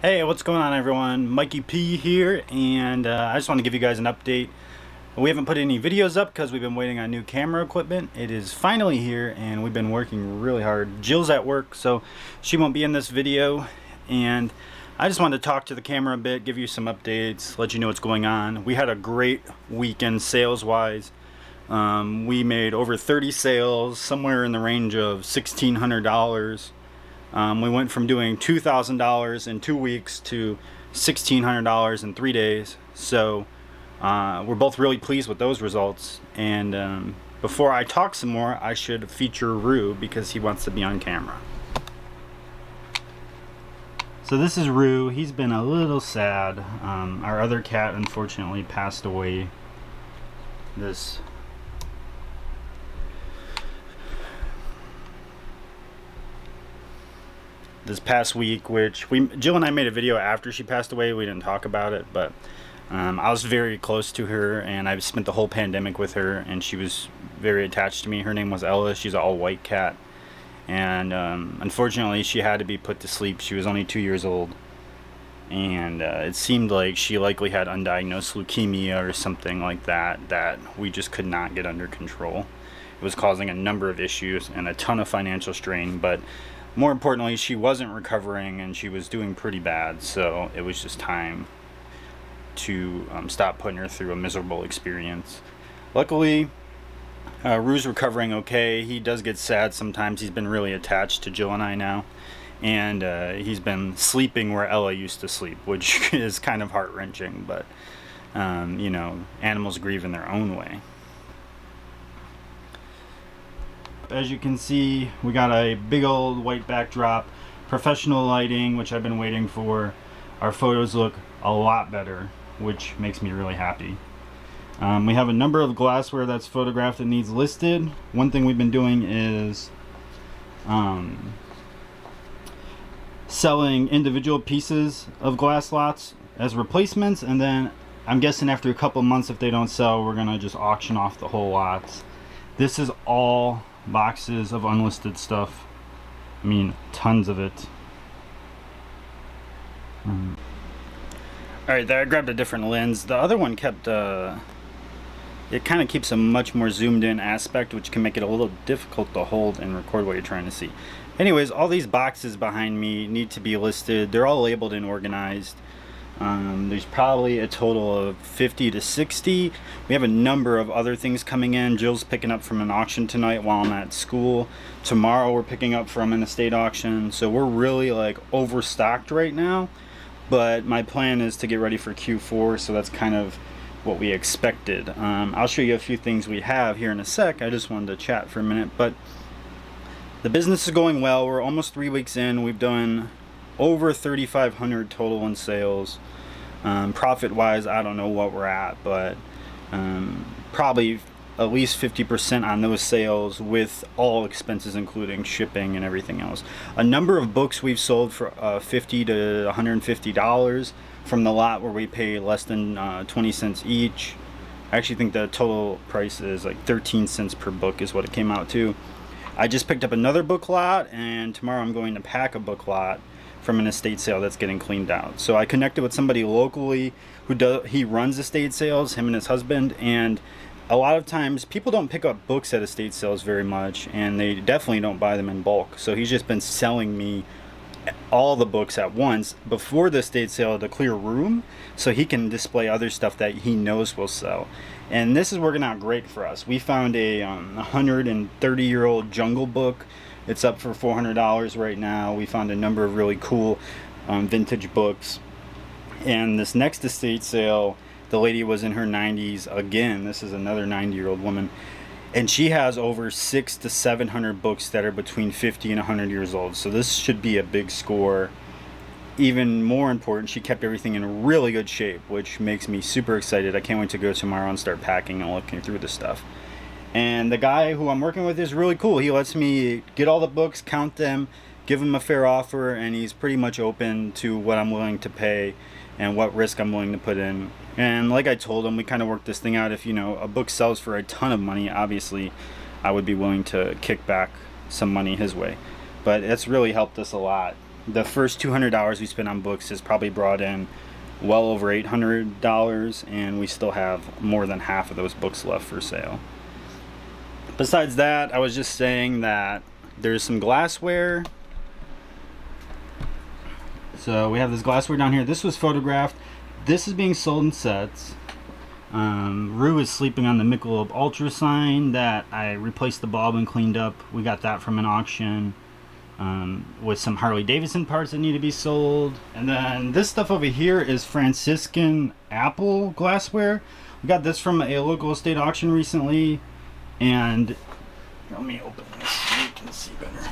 Hey, what's going on everyone? Mikey P here, and I just want to give you guys an update. We haven't put any videos up because we've been waiting on new camera equipment. It is finally here, and we've been working really hard. Jill's at work, so she won't be in this video, and I just wanted to talk to the camera a bit, give you some updates, let you know what's going on. We had a great weekend sales-wise. We made over 30 sales, somewhere in the range of $1,600. We went from doing $2,000 in 2 weeks to $1,600 in 3 days. So we're both really pleased with those results. And before I talk some more, I should feature Rue because he wants to be on camera. So this is Rue. He's been a little sad. Our other cat unfortunately passed away this past week, which Jill and I made a video after she passed away. We didn't talk about it, but I was very close to her, and I've spent the whole pandemic with her, and she was very attached to me. Her name was Ella. She's an all-white cat, and unfortunately she had to be put to sleep. She was only 2 years old, and it seemed like she likely had undiagnosed leukemia or something like that that we just could not get under control. It was causing a number of issues and a ton of financial strain, but more importantly, she wasn't recovering and she was doing pretty bad, so it was just time to stop putting her through a miserable experience. Luckily, Rue's recovering okay. He does get sad sometimes. He's been really attached to Jill and I now, and he's been sleeping where Ella used to sleep, which is kind of heart-wrenching, but you know, animals grieve in their own way. As you can see, we got a big old white backdrop, professional lighting, which I've been waiting for. Our photos look a lot better, which makes me really happy. We have a number of glassware that's photographed that needs listed. One thing we've been doing is selling individual pieces of glass lots as replacements, and then I'm guessing after a couple months, if they don't sell, we're gonna just auction off the whole lots. This is all boxes of unlisted stuff. I mean, tons of it. Alright, there I grabbed a different lens. The other one kept it kind of keeps a much more zoomed in aspect, which can make it a little difficult to hold and record what you're trying to see. Anyways, all these boxes behind me need to be listed. They're all labeled and organized. There's probably a total of 50 to 60. We have a number of other things coming in. Jill's picking up from an auction tonight while I'm at school. Tomorrow we're picking up from an estate auction. So we're really like overstocked right now, but my plan is to get ready for Q4, so that's kind of what we expected. I'll show you a few things we have here in a sec. I just wanted to chat for a minute, but the business is going well. We're almost 3 weeks in. We've done over 3,500 total in sales. Profit wise, I don't know what we're at, but probably at least 50% on those sales with all expenses including shipping and everything else. A number of books we've sold for $50 to $150 from the lot where we pay less than 20 cents each. I actually think the total price is like 13 cents per book is what it came out to. I just picked up another book lot, and tomorrow I'm going to pack a book lot from an estate sale that's getting cleaned out. So I connected with somebody locally he runs estate sales, him and his husband, and a lot of times people don't pick up books at estate sales very much, and they definitely don't buy them in bulk. So he's just been selling me all the books at once before the estate sale to clear room so he can display other stuff that he knows will sell. And this is working out great for us. We found a 130-year-old jungle book. It's up for $400 right now. We found a number of really cool vintage books. And this next estate sale, the lady was in her 90s. Again, this is another 90-year-old woman. And she has over 600 to 700 books that are between 50 and 100 years old. So this should be a big score. Even more important, she kept everything in really good shape, which makes me super excited. I can't wait to go tomorrow and start packing and looking through the stuff. And the guy who I'm working with is really cool. He lets me get all the books, count them, give him a fair offer, and he's pretty much open to what I'm willing to pay and what risk I'm willing to put in. And like I told him, we kind of worked this thing out. If, you know, a book sells for a ton of money, obviously I would be willing to kick back some money his way. But it's really helped us a lot The first $200 we spent on books has probably brought in well over $800, and we still have more than half of those books left for sale. Besides that, I was just saying that there's some glassware. So we have this glassware down here. This was photographed. This is being sold in sets. Rue is sleeping on the Michelob Ultra sign that I replaced the bulb and cleaned up. We got that from an auction. With some Harley Davidson parts that need to be sold. And then this stuff over here is Franciscan apple glassware. We got this from a local estate auction recently, and let me open this so you can see better.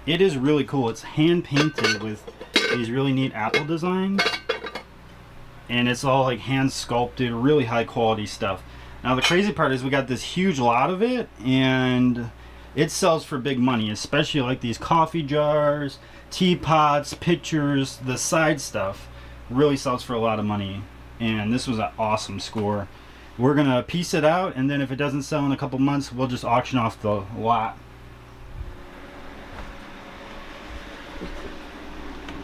It is really cool. It's hand painted with these really neat apple designs, and it's all like hand sculpted, really high quality stuff. Now the crazy part is we got this huge lot of it, and it sells for big money, especially like these coffee jars, teapots, pitchers, the side stuff really sells for a lot of money. And this was an awesome score. We're gonna piece it out, and then if it doesn't sell in a couple months, we'll just auction off the lot.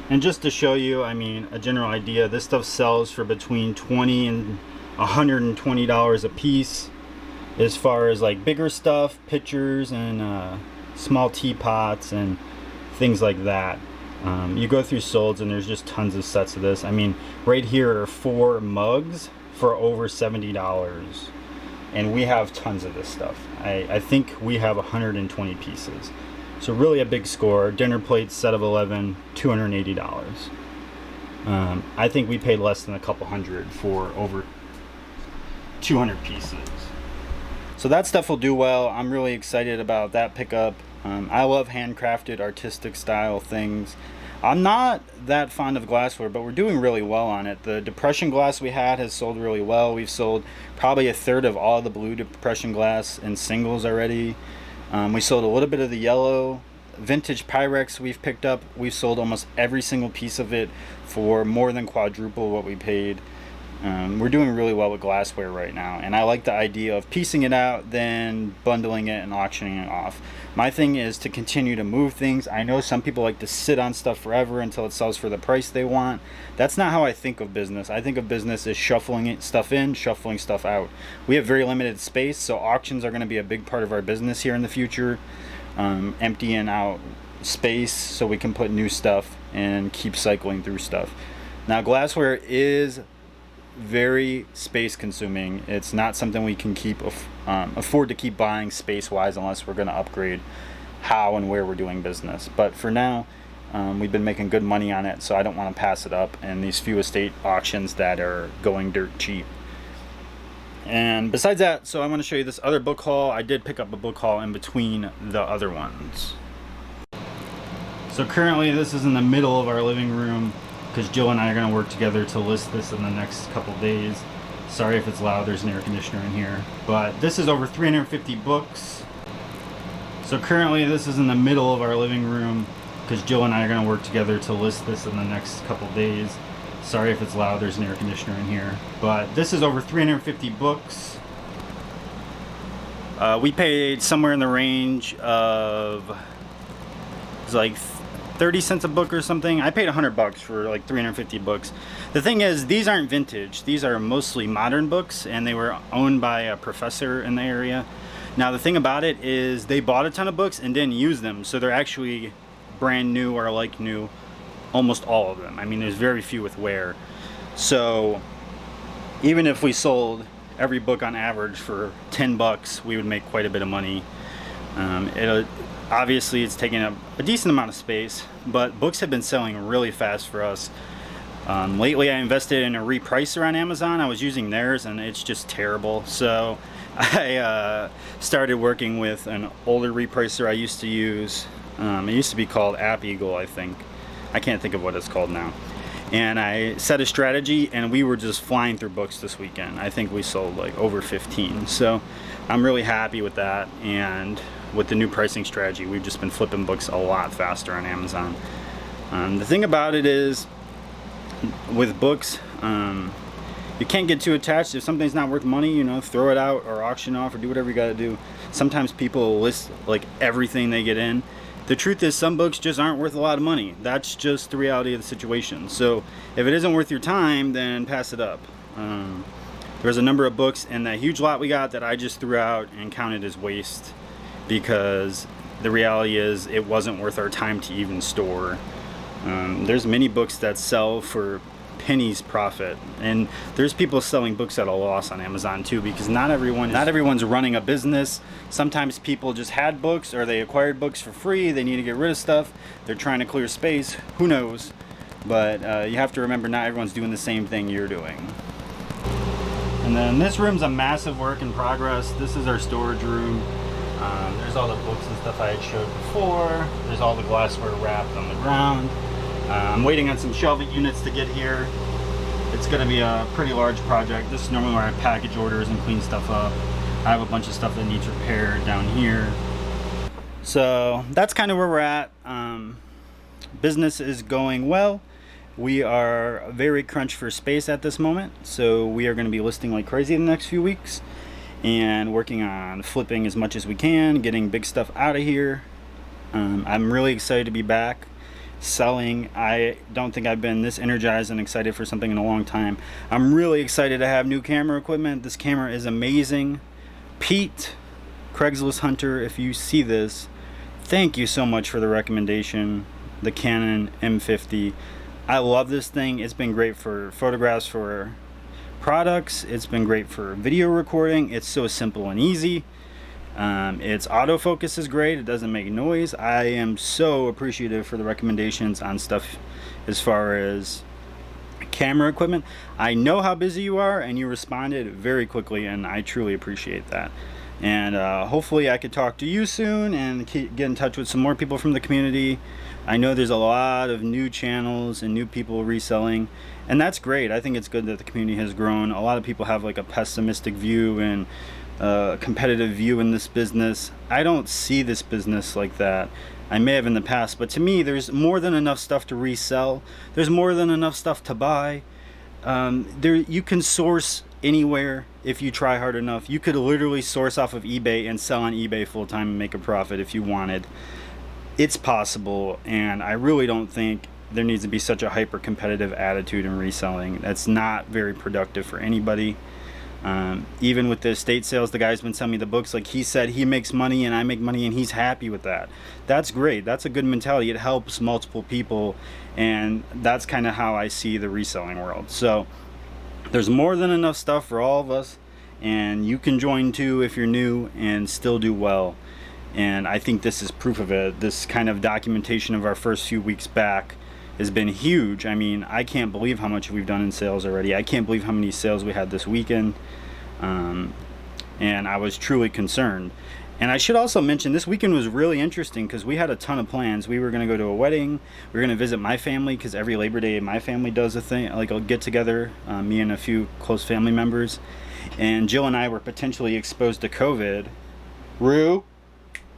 And just to show you, I mean, a general idea, this stuff sells for between $20 and $120 a piece. As far as like bigger stuff, pitchers and small teapots and things like that. You go through solds and there's just tons of sets of this. I mean, right here are 4 mugs for over $70. And we have tons of this stuff. I think we have 120 pieces. So really a big score. Dinner plates, set of 11, $280. I think we paid less than a couple hundred for over 200 pieces. So that stuff will do well. I'm really excited about that pickup. I love handcrafted, artistic style things. I'm not that fond of glassware, but we're doing really well on it. The depression glass we had has sold really well. We've sold probably a third of all the blue depression glass in singles already. We sold a little bit of the yellow. Vintage Pyrex we've picked up. We've sold almost every single piece of it for more than quadruple what we paid. We're doing really well with glassware right now, and I like the idea of piecing it out, then bundling it and auctioning it off. My thing is to continue to move things. I know some people like to sit on stuff forever until it sells for the price they want. That's not how I think of business. I think of business as shuffling stuff in, shuffling stuff out. We have very limited space, so auctions are going to be a big part of our business here in the future. Emptying out space so we can put new stuff and keep cycling through stuff. Now glassware is very space consuming. It's not something we can keep afford to keep buying space wise unless we're going to upgrade how and where we're doing business. But for now, we've been making good money on it, so I don't want to pass it up in these few estate auctions that are going dirt cheap. And besides that, so I want to show you this other book haul. I did pick up a book haul in between the other ones. So currently this is in the middle of our living room, because Jill and I are going to work together to list this in the next couple days. Sorry if it's loud, there's an air conditioner in here. But this is over 350 books. So currently this is in the middle of our living room, because Jill and I are going to work together to list this in the next couple days. Sorry if it's loud, there's an air conditioner in here. But this is over 350 books. We paid somewhere in the range of, it's like 30 cents a book or something. I paid $100 for like 350 books. The thing is, these aren't vintage. These are mostly modern books, and they were owned by a professor in the area. Now the thing about it is they bought a ton of books and didn't use them, so they're actually brand new or like new, almost all of them. I mean, there's very few with wear. So even if we sold every book on average for $10, we would make quite a bit of money. Obviously it's taking up a decent amount of space, but books have been selling really fast for us. Lately I invested in a repricer on Amazon. I was using theirs and it's just terrible. So I started working with an older repricer I used to use. It used to be called App Eagle, I think. I can't think of what it's called now. And I set a strategy, and we were just flying through books this weekend. I think we sold like over 15. So I'm really happy with that. And with the new pricing strategy, we've just been flipping books a lot faster on Amazon. The thing about it is, with books, you can't get too attached. If something's not worth money, you know, throw it out or auction off or do whatever you got to do. Sometimes people list like everything they get in, The truth is, some books just aren't worth a lot of money. That's just the reality of the situation. So if it isn't worth your time, then pass it up. There's a number of books in that huge lot we got that I just threw out and counted as waste, because the reality is it wasn't worth our time to even store. There's many books that sell for pennies profit, and there's people selling books at a loss on Amazon too, because not everyone's running a business. Sometimes people just had books, or they acquired books for free. They need to get rid of stuff. They're trying to clear space. Who knows? But you have to remember, not everyone's doing the same thing you're doing. And then this room's a massive work in progress. This is our storage room. There's all the books and stuff I had showed before. There's all the glassware wrapped on the ground. I'm waiting on some shelving units to get here. It's going to be a pretty large project. This is normally where I package orders and clean stuff up. I have a bunch of stuff that needs repaired down here. So that's kind of where we're at. Business is going well. We are very crunched for space at this moment, so we are going to be listing like crazy in the next few weeks and working on flipping as much as we can, getting big stuff out of here. I'm really excited to be back selling. I don't think I've been this energized and excited for something in a long time. I'm really excited to have new camera equipment. This camera is amazing. Pete, Craigslist Hunter, if you see this, thank you so much for the recommendation. The Canon M50. I love this thing. It's been great for photographs, for products. It's been great for video recording. It's so simple and easy. Its autofocus is great. It doesn't make noise. I am so appreciative for the recommendations on stuff as far as camera equipment. I know how busy you are, and you responded very quickly, and I truly appreciate that. And hopefully I could talk to you soon and get in touch with some more people from the community. I know there's a lot of new channels and new people reselling, and that's great. I think it's good that the community has grown. A lot of people have like a pessimistic view and a competitive view in this business. I don't see this business like that. I may have in the past, but to me there's more than enough stuff to resell. There's more than enough stuff to buy. You can source anywhere if you try hard enough. You could literally source off of eBay and sell on eBay full time and make a profit if you wanted. It's possible, and I really don't think there needs to be such a hyper competitive attitude in reselling. That's not very productive for anybody. Even with the estate sales, the guy's been selling me the books, like he said, he makes money and I make money, and he's happy with that. That's great. That's a good mentality. It helps multiple people, and that's kind of how I see the reselling world. So there's more than enough stuff for all of us, and you can join too if you're new and still do well. And I think this is proof of it. This kind of documentation of our first few weeks back has been huge. I mean, I can't believe how much we've done in sales already. I can't believe how many sales we had this weekend. And I was truly concerned. And I should also mention, this weekend was really interesting because we had a ton of plans. We were going to go to a wedding. We were going to visit my family, because every Labor Day my family does a thing, like a get together, me and a few close family members. And Jill and I were potentially exposed to COVID. Rue,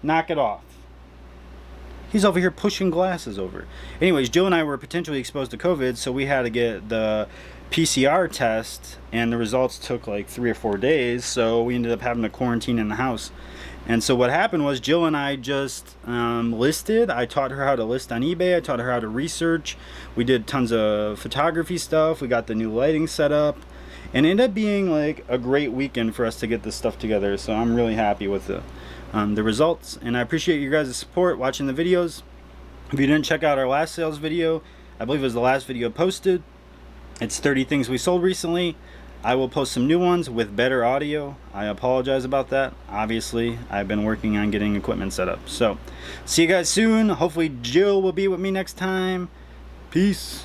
knock it off. He's over here pushing glasses over. Anyways, Jill and I were potentially exposed to COVID, so we had to get the PCR test, and the results took like 3 or 4 days, so we ended up having to quarantine in the house. And so what happened was, Jill and I just listed. I taught her how to list on eBay. I taught her how to research. We did tons of photography stuff. We got the new lighting set up, and it ended up being like a great weekend for us to get this stuff together. So I'm really happy with the results, and I appreciate you guys' support watching the videos. If you didn't check out our last sales video, I believe it was the last video posted. It's 30 things we sold recently. I will post some new ones with better audio. I apologize about that. Obviously, I've been working on getting equipment set up. So see you guys soon. Hopefully Jill will be with me next time. Peace.